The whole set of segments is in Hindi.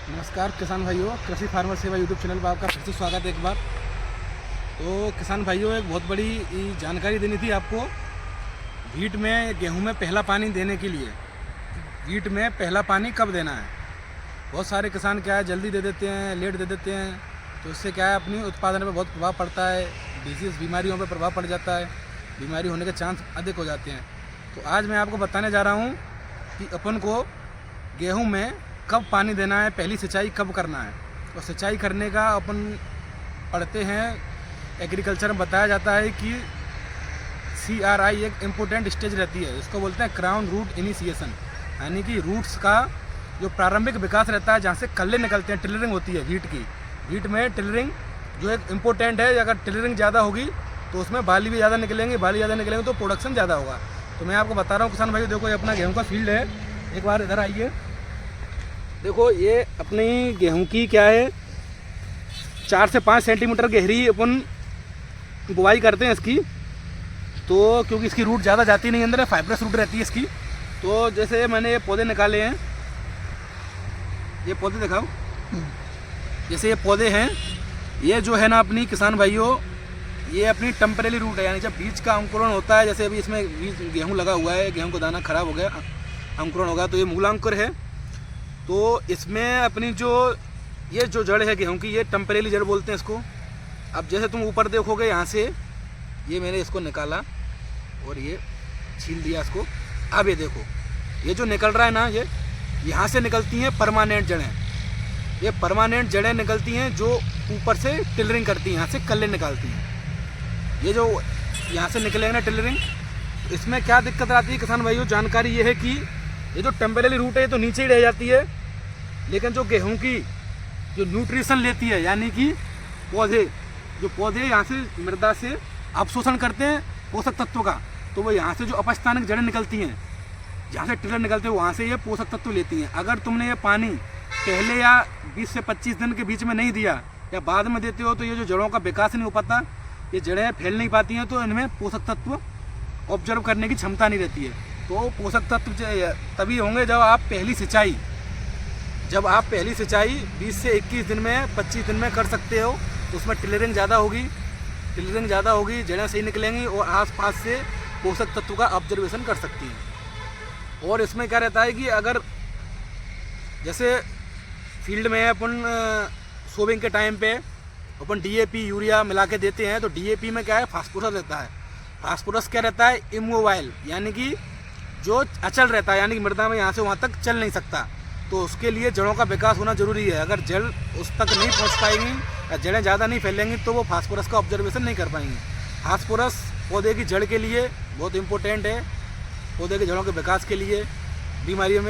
नमस्कार किसान भाइयों, कृषि फार्मर सेवा यूट्यूब चैनल पर आपका फिर से स्वागत है एक बार। तो किसान भाइयों, एक बहुत बड़ी जानकारी देनी थी आपको। वीट में गेहूं में पहला पानी देने के लिए वीट में पहला पानी कब देना है। बहुत सारे किसान क्या है जल्दी दे देते हैं, लेट दे देते हैं, तो इससे क्या है अपनी उत्पादन पर बहुत प्रभाव पड़ता है। डिजीज़ बीमारियों पर प्रभाव पड़ जाता है, बीमारी होने के चांस अधिक हो जाते हैं। तो आज मैं आपको बताने जा रहा हूँ कि अपन को गेहूँ में कब पानी देना है, पहली सिंचाई कब करना है। और सिंचाई करने का अपन पढ़ते हैं, एग्रीकल्चर में बताया जाता है कि CRI एक इम्पोर्टेंट स्टेज रहती है, इसको बोलते हैं क्राउन रूट इनिशिएशन, यानी कि रूट्स का जो प्रारंभिक विकास रहता है, जहाँ से कल्ले निकलते हैं, टिलरिंग होती है वीट की। वीट में टिलरिंग जो एक इम्पोर्टेंट है, अगर टिलरिंग ज़्यादा होगी तो उसमें बाली भी ज़्यादा निकलेंगे, बाली ज़्यादा निकलेंगे तो प्रोडक्शन ज़्यादा होगा। तो मैं आपको बता रहा हूँ किसान भाई, देखो ये अपना गेहूँ का फील्ड है। एक बार इधर आइए, देखो ये अपनी गेहूं की क्या है, 4 से 5 सेंटीमीटर गहरी अपन बुआई करते हैं इसकी। तो क्योंकि इसकी रूट ज़्यादा जाती नहीं अंदर है, फाइब्रस रूट रहती है इसकी। तो जैसे मैंने ये पौधे निकाले हैं, ये पौधे दिखाओ, जैसे ये पौधे हैं, ये जो है ना अपनी किसान भाइयों, ये अपनी टेम्परेरी रूट है, यानी जब बीज का अंकुरण होता है, जैसे अभी इसमें बीज गेहूँ लगा हुआ है, गेहूँ का दाना खराब हो गया, अंकुरण होगा तो ये मूलांकुर है। तो इसमें अपनी ये जो जड़ है गेहूं की, ये टेम्परेरी जड़ बोलते हैं इसको। अब जैसे तुम ऊपर देखोगे, यहाँ से ये मैंने इसको निकाला और ये छील दिया इसको। अब ये देखो, ये जो निकल रहा है ना, ये यहाँ से निकलती हैं परमानेंट जड़ें। ये परमानेंट जड़ें निकलती हैं जो ऊपर से टिलरिंग करती हैं, यहाँ से कल्ले निकालती हैं। ये जो यहाँ से निकलेंगे ना टिलरिंग, इसमें क्या दिक्कत आती है किसान भाइयों, जानकारी ये है कि ये जो टेम्परेरी रूट है ये तो नीचे ही रह जाती है, लेकिन जो गेहूं की जो न्यूट्रिशन लेती है, यानी कि पौधे यहाँ से मृदा से अवशोषण करते हैं पोषक तत्व का, तो वो यहाँ से जो अपस्थानिक जड़ें निकलती हैं, जहाँ से टिलर निकलते हैं, वहाँ से ये पोषक तत्व लेती हैं। अगर तुमने ये पानी पहले या 20 से 25 दिन के बीच में नहीं दिया या बाद में देते हो, तो ये जो जड़ों का विकास नहीं हो पाता, ये जड़ें फैल नहीं पाती हैं, तो इनमें पोषक तत्व ऑब्जर्व करने की क्षमता नहीं रहती है। तो पोषक तत्व तभी होंगे जब आप पहली सिंचाई 20 से 21 दिन में 25 दिन में कर सकते हो, तो उसमें टिलरिंग ज़्यादा होगी, जड़ें सही निकलेंगी और आसपास से पोषक तत्व का ऑब्जर्वेशन कर सकती हैं। और इसमें क्या रहता है कि अगर जैसे फील्ड में अपन सोविंग के टाइम पे अपन DAP यूरिया मिला के देते हैं, तो DAP में क्या है, फास्फोरस रहता है। फास्फोरस क्या रहता है, इमोबाइल, यानी कि जो अचल रहता है, यानी कि मृदा में यहाँ से वहाँ तक चल नहीं सकता। तो उसके लिए जड़ों का विकास होना जरूरी है। अगर जड़ उस तक नहीं पहुँच पाएंगी या जड़ें ज़्यादा नहीं फैलेंगी, तो वो फास्फोरस का ऑब्जर्वेशन नहीं कर पाएंगी। फास्फोरस पौधे की जड़ के लिए बहुत इंपॉर्टेंट है, पौधे की जड़ों के विकास के लिए, बीमारियों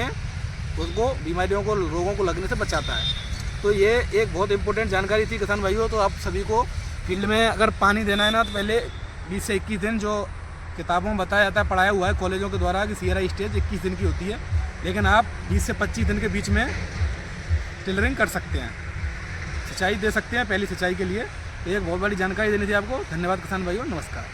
को रोगों को लगने से बचाता है। तो ये एक बहुत इंपॉर्टेंट जानकारी थी किसान भाइयों। तो आप सभी को फील्ड में अगर पानी देना है ना, तो पहले 20 से 21 दिन, जो किताबों में बताया जाता है, पढ़ाया हुआ है कॉलेजों के द्वारा, कि CRI स्टेज 21 दिन की होती है, लेकिन आप 20 से 25 दिन के बीच में टिलरिंग कर सकते हैं, सिंचाई दे सकते हैं पहली सिंचाई के लिए। तो एक बहुत बड़ी जानकारी देनी थी आपको। धन्यवाद किसान भाइयों, नमस्कार।